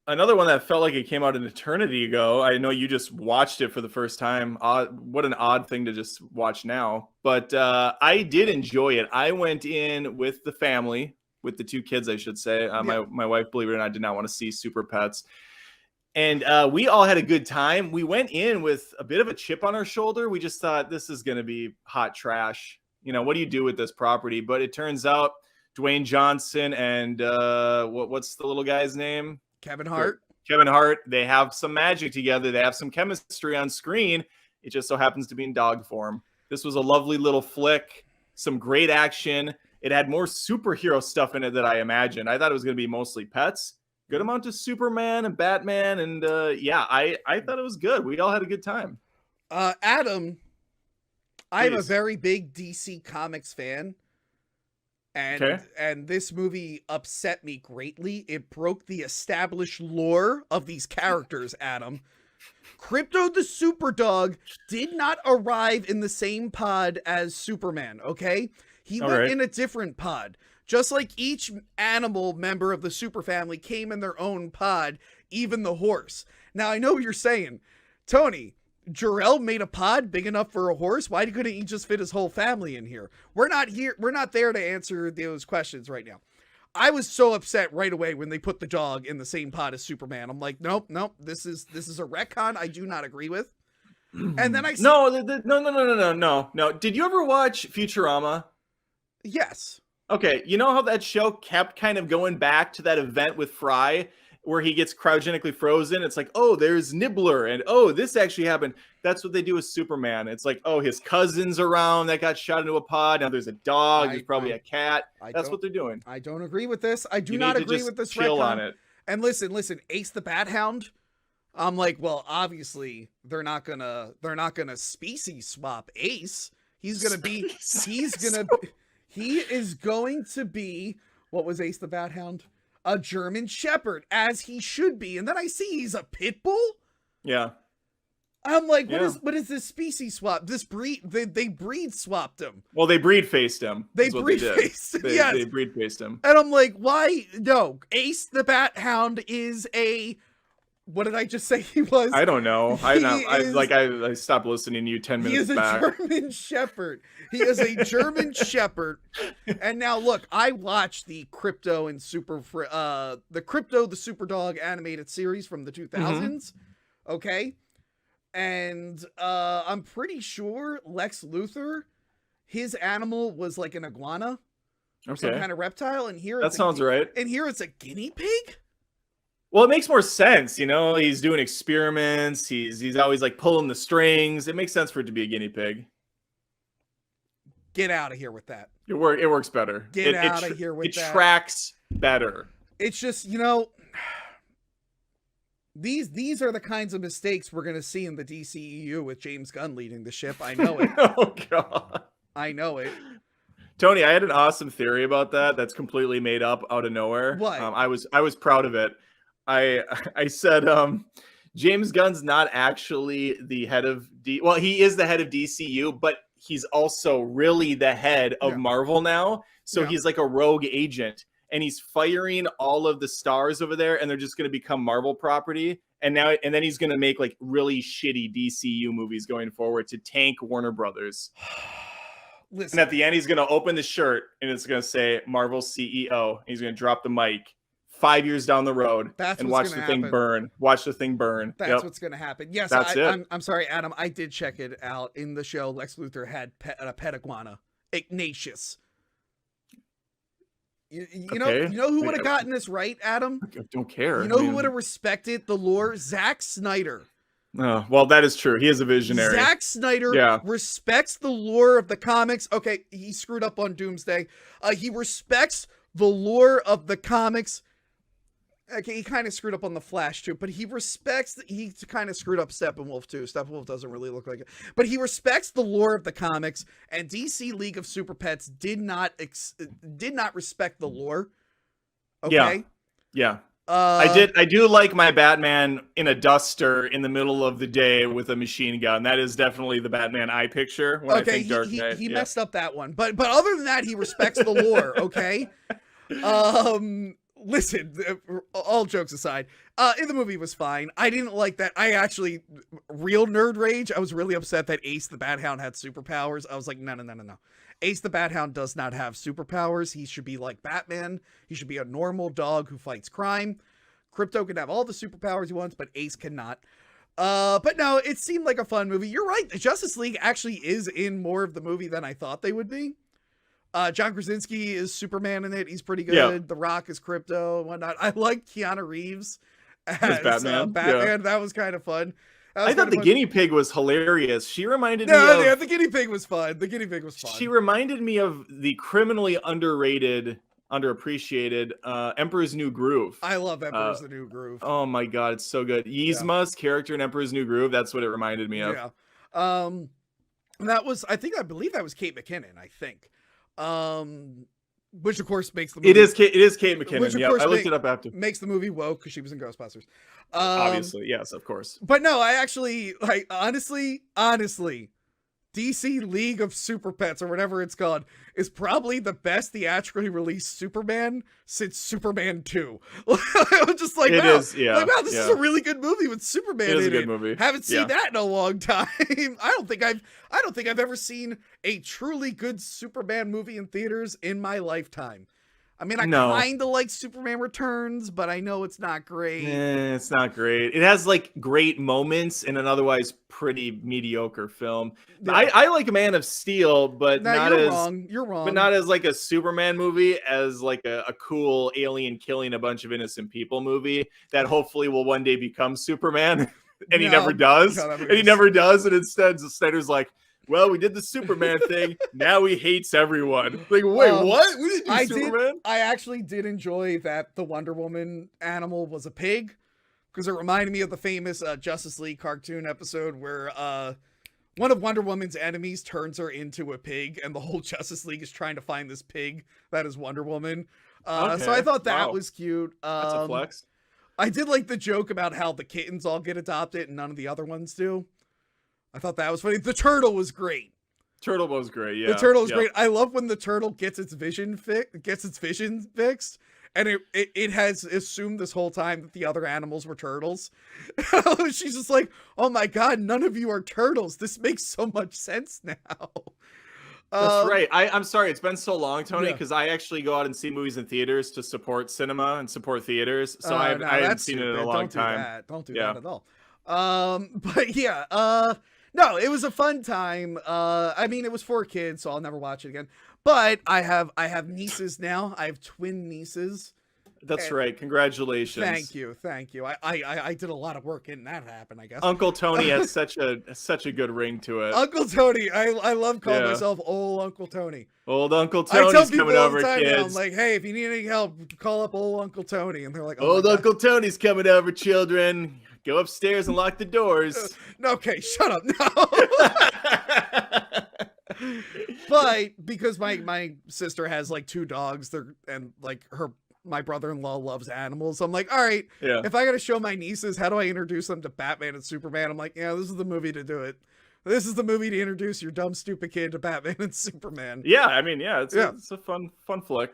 Another one that felt like it came out an eternity ago. I know you just watched it for the first time. What an odd thing to just watch now. But I did enjoy it. I went in with the family, with the two kids, I should say. Yeah. My wife, believe it or not, did not want to see Super Pets. And we all had a good time. We went in with a bit of a chip on our shoulder. We just thought this is going to be hot trash. What do you do with this property? But it turns out Dwayne Johnson and what's the little guy's name? Kevin Hart. Kevin Hart, they have some magic together. They have some chemistry on screen. It just so happens to be in dog form. This was a lovely little flick, some great action. It had more superhero stuff in it than I imagined. I thought it was going to be mostly pets. Good amount of Superman and Batman. And I thought it was good. We all had a good time. Adam, I'm a Please. very big DC Comics fan. And this movie upset me greatly. It broke the established lore of these characters, Adam. Krypto the Superdog did not arrive in the same pod as Superman, okay? He went in a different pod. Just like each animal member of the super family came in their own pod, even the horse. Now, I know what you're saying. Tony, Jor-El made a pod big enough for a horse. Why couldn't he just fit his whole family in here? We're not there to answer those questions right now. I was so upset right away when they put the dog in the same pod as Superman. I'm like, nope. This is a retcon I do not agree with. And then I No. Did you ever watch Futurama? Yes. Okay, you know how that show kept kind of going back to that event with Fry where he gets cryogenically frozen? It's like, oh, there's Nibbler, and oh, this actually happened. That's what they do with Superman. It's like, oh, his cousin's around that got shot into a pod. Now there's a dog. There's probably a cat. That's what they're doing. I don't agree with this. I do not agree with this. Chill on it. And listen, Ace the Bat Hound. I'm like, well, obviously they're not gonna species swap Ace. He is going to be, what was Ace the Bat Hound? A German Shepherd, as he should be. And then I see he's a pit bull. Yeah. I'm like, what is this species swap? This breed, they breed swapped him. Well, they breed faced him. They breed faced him. Yes. They breed faced him. And I'm like, why? No, Ace the Bat Hound is a, what did I just say he was? I don't know. I stopped listening to you 10 minutes back. He is a German Shepherd. He is a German Shepherd. And now look, I watched the Krypto the Superdog animated series from the 2000s. Mm-hmm. Okay. And I'm pretty sure Lex Luthor, his animal was like an iguana. Okay. Some kind of reptile. And here that sounds right. And here it's a guinea pig? Well, it makes more sense, he's doing experiments. He's always like pulling the strings. It makes sense for it to be a guinea pig. Get out of here with that. It works better. Get out of here with that. It tracks better. It's just, these are the kinds of mistakes we're going to see in the DCEU with James Gunn leading the ship. I know it. Oh, God. I know it. Tony, I had an awesome theory about that that's completely made up out of nowhere. What? I was proud of it. I said James Gunn's not actually the head of well, he is the head of DCU, but he's also really the head of Marvel now. So he's like a rogue agent, and he's firing all of the stars over there, and they're just going to become Marvel property. And then he's going to make like really shitty DCU movies going forward to tank Warner Brothers. Listen. And at the end, he's going to open the shirt, and it's going to say Marvel CEO. He's going to drop the mic 5 years down the road and watch the thing burn. Watch the thing burn. That's what's going to happen. Yes, I'm sorry, Adam. I did check it out in the show. Lex Luthor had a pet iguana, Ignatius. You know who would have gotten this right, Adam? I don't care. Who would have respected the lore? Zack Snyder. Oh, well, that is true. He is a visionary. Zack Snyder respects the lore of the comics. Okay, he screwed up on Doomsday. He respects the lore of the comics. Okay, he kind of screwed up on the Flash too, but he kind of screwed up Steppenwolf too. Steppenwolf doesn't really look like it, but he respects the lore of the comics. And DC League of Super Pets did not respect the lore. Okay. Yeah. I do like my Batman in a duster in the middle of the day with a machine gun. That is definitely the Batman I picture when I think Dark Knight. He messed up that one, but other than that, he respects the lore. Okay. listen, all jokes aside, in the movie was fine. I didn't like that. I actually, real nerd rage, I was really upset that Ace the Bat Hound had superpowers. I was like, no. Ace the Bat Hound does not have superpowers. He should be like Batman. He should be a normal dog who fights crime. Crypto can have all the superpowers he wants, but Ace cannot. But no, it seemed like a fun movie. You're right. The Justice League actually is in more of the movie than I thought they would be. John Krasinski is Superman in it. He's pretty good. Yeah. The Rock is Crypto and whatnot. I like Keanu Reeves as Batman. Yeah. That was kind of fun. I thought the guinea pig was hilarious. She reminded me of... Yeah, the guinea pig was fun. She reminded me of the criminally underappreciated Emperor's New Groove. I love Emperor's The New Groove. Oh my god, it's so good. Yzma's character in Emperor's New Groove, that's what it reminded me of. Yeah. And that was, I believe that was Kate McKinnon, I think. Which of course makes the movie... It is Kate McKinnon. Yeah, I looked it up after. Makes the movie woke because she was in Ghostbusters. Obviously, yes, of course. But no, I actually, like, honestly, DC League of Super Pets, or whatever it's called, is probably the best theatrically released Superman since Superman 2. I'm just like, wow, this is a really good movie with Superman in it. It is a good movie. Haven't seen that in a long time. I don't think I've ever seen a truly good Superman movie in theaters in my lifetime. I mean, I kind of like Superman Returns, but I know it's not great. It's not great. It has like great moments in an otherwise pretty mediocre film. Yeah. I like Man of Steel, but You're wrong. But not as like a Superman movie, as like a cool alien killing a bunch of innocent people movie that hopefully will one day become Superman. And he never does. And instead Snyder's like, well, we did the Superman thing. Now he hates everyone. Like, wait, what? We didn't do Superman? I actually did enjoy that the Wonder Woman animal was a pig, because it reminded me of the famous Justice League cartoon episode where one of Wonder Woman's enemies turns her into a pig, and the whole Justice League is trying to find this pig that is Wonder Woman. So I thought that was cute. That's a flex. I did like the joke about how the kittens all get adopted and none of the other ones do. I thought that was funny. The turtle was great. Turtle was great, yeah. The turtle was great. I love when the turtle gets its vision fixed, and it has assumed this whole time that the other animals were turtles. She's just like, oh my god, none of you are turtles. This makes so much sense now. That's right. I'm sorry, it's been so long, Tony, because I actually go out and see movies in theaters to support cinema and support theaters. So I haven't seen it in a long time. Don't do that at all. But yeah, no, it was a fun time. I mean, it was for kids, so I'll never watch it again. But I have nieces now. I have twin nieces. That's right. Congratulations. Thank you. I did a lot of work getting that happen, I guess. Uncle Tony has such a good ring to it. Uncle Tony. I love calling myself old Uncle Tony. Old Uncle Tony's coming over, kids. Now, I'm like, hey, if you need any help, call up old Uncle Tony. And they're like, old Uncle Tony's coming over, children. Go upstairs and lock the doors. Okay, shut up. No. But because my sister has like 2 dogs, my brother-in-law loves animals. So I'm like, all right, if I got to show my nieces, how do I introduce them to Batman and Superman? I'm like, yeah, this is the movie to do it. This is the movie to introduce your dumb, stupid kid to Batman and Superman. Yeah, I mean, it's a fun flick.